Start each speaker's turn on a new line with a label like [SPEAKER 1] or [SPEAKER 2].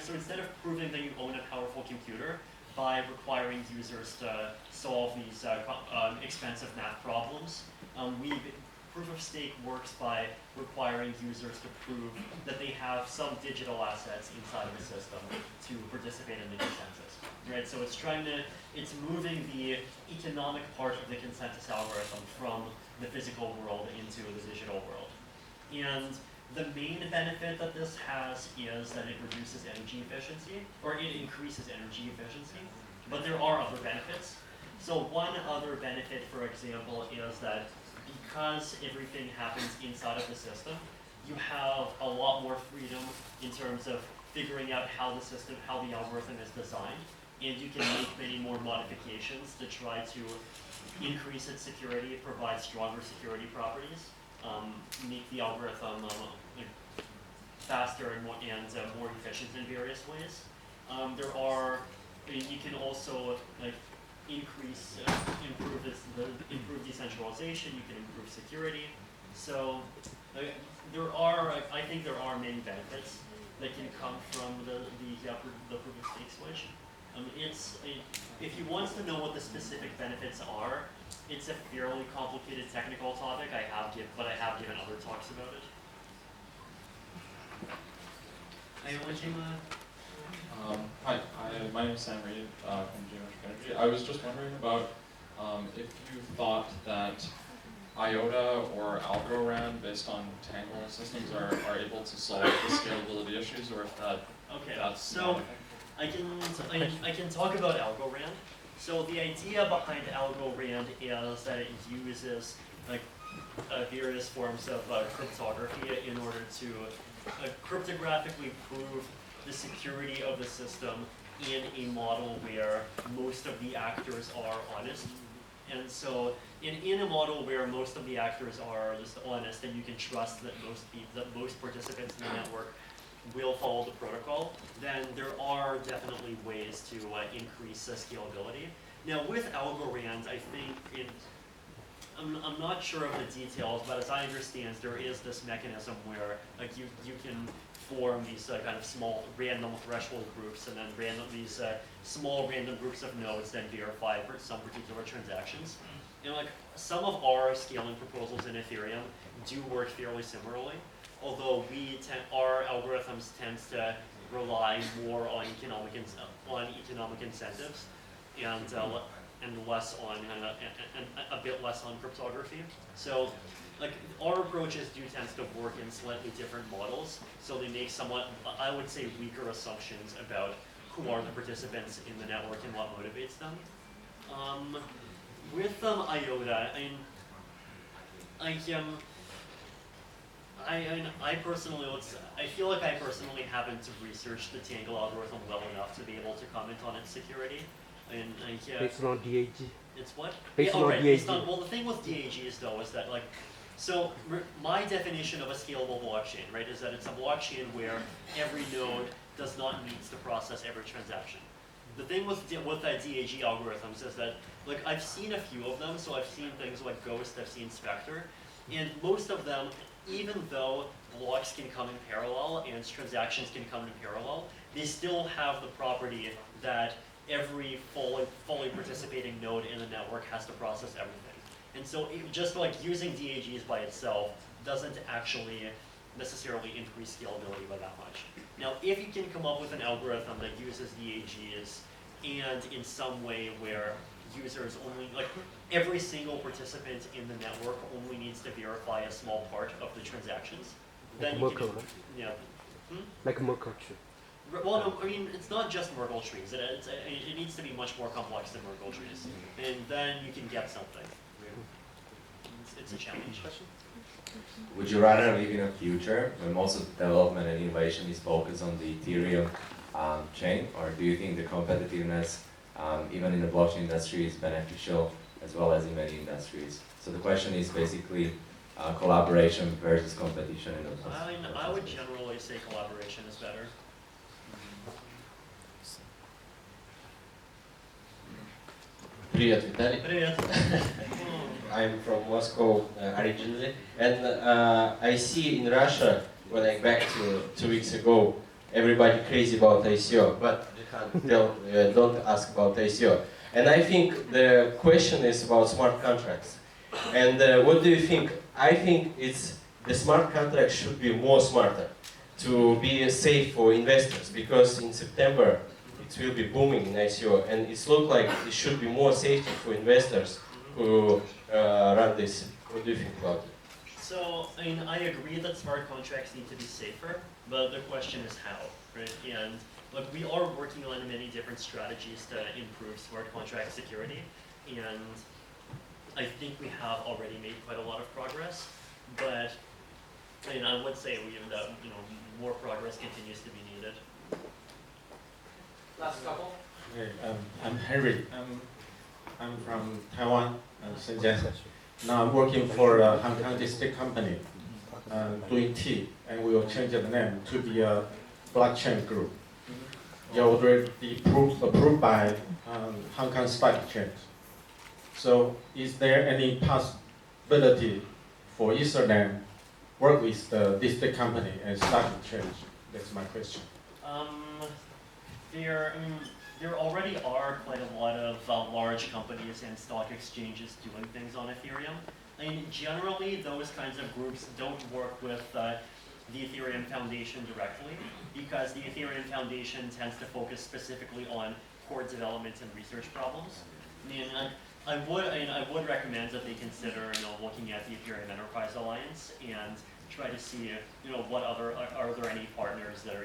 [SPEAKER 1] so instead of proving that you own a powerful computer by requiring users to solve these expensive math problems, proof of stake works by requiring users to prove that they have some digital assets inside of the system to participate in the consensus, right? So it's moving the economic part of the consensus algorithm from the physical world into the digital world. And the main benefit that this has is that it reduces energy efficiency, or it increases energy efficiency, but there are other benefits. So one other benefit, for example, is that because everything happens inside of the system, you have a lot more freedom in terms of figuring out how the algorithm is designed, and you can make many more modifications to try to increase its security, provide stronger security properties, make the algorithm faster and more efficient in various ways. You can also improve decentralization. You can improve security. So I think there are many benefits that can come from the proof of stake switch. If you want to know what the specific benefits are, it's a fairly complicated technical topic. But I have given other talks about it.
[SPEAKER 2] Hi, my name is Sam Reed from Geometric Energy. I was just wondering about if you thought that IOTA or Algorand, based on Tangle systems, are able to solve the scalability issues, or if that's
[SPEAKER 1] so I can talk about Algorand. So the idea behind Algorand is that it uses various forms of cryptography in order to cryptographically prove the security of the system in a model where most of the actors are honest. And so in a model where most of the actors are just honest and you can trust that most participants in the network will follow the protocol, then there are definitely ways to increase scalability. Now with Algorand, I think I'm not sure of the details, but as I understand, there is this mechanism where you can form these kind of small random threshold groups, and then these small random groups of nodes then verify for some particular transactions. And some of our scaling proposals in Ethereum do work fairly similarly, although our algorithms tend to rely more on economic incentives and less on a bit less on cryptography. So our approaches do tend to work in slightly different models, so they make somewhat, I would say, weaker assumptions about who are the participants in the network and what motivates them. With IOTA, I feel like I personally haven't researched the Tangle algorithm well enough to be able to comment on its security.
[SPEAKER 3] Based on DAG.
[SPEAKER 1] It's what?
[SPEAKER 3] Based on DAG.
[SPEAKER 1] Well, the thing with DAGs though is that so my definition of a scalable blockchain, right, is that it's a blockchain where every node does not need to process every transaction. The thing with DAG algorithms is that I've seen a few of them. So I've seen things like Ghost, I've seen Spectre, and most of them, even though blocks can come in parallel and transactions can come in parallel, they still have the property that every fully participating node in the network has to process everything. And so just using DAGs by itself doesn't actually necessarily increase scalability by that much. Now, if you can come up with an algorithm that uses DAGs and in some way where users only, every single participant in the network only needs to verify a small part of the transactions, then you can,
[SPEAKER 3] like a Merkle tree.
[SPEAKER 1] Well, no, it's not just Merkle trees. It needs to be much more complex than Merkle trees, and then you can get something. It's a challenge.
[SPEAKER 4] Would you rather live in a future where most of the development and innovation is focused on the Ethereum chain, or do you think the competitiveness, even in the blockchain industry, is beneficial as well as in many industries? So the question is basically collaboration versus competition in the blockchain.
[SPEAKER 1] I would generally say collaboration is better.
[SPEAKER 5] Привет, Vitalik.
[SPEAKER 1] Привет.
[SPEAKER 5] I'm from Moscow originally, and I see in Russia, when I back to 2 weeks ago, everybody crazy about ICO, but you can't tell, don't ask about ICO. And I think the question is about smart contracts. And what do you think? I think it's the smart contract should be more smarter to be safe for investors, because in September it will be booming in ICO, and it looks like it should be more safety for investors who run this. What do you think about it?
[SPEAKER 1] So, I mean, I agree that smart contracts need to be safer, but the question is how, right? And look, we are working on many different strategies to improve smart contract security, and I think we have already made quite a lot of progress, but I mean, I would say that more progress continues to be needed.
[SPEAKER 6] Last couple.
[SPEAKER 7] Okay, I'm Henry. I'm from Taiwan, Shenzhen. Now I'm working for a Hong Kong district company doing tea, and we will change the name to be a blockchain group. You're already approved by Hong Kong Stock Exchange. So is there any possibility for Ethernet work with the district company and stock exchange? That's my question.
[SPEAKER 1] There already are quite a lot of large companies and stock exchanges doing things on Ethereum. I mean, generally, those kinds of groups don't work with the Ethereum Foundation directly, because the Ethereum Foundation tends to focus specifically on core development and research problems. I mean, I would recommend that they consider, looking at the Ethereum Enterprise Alliance and try to see, what other are there any partners that are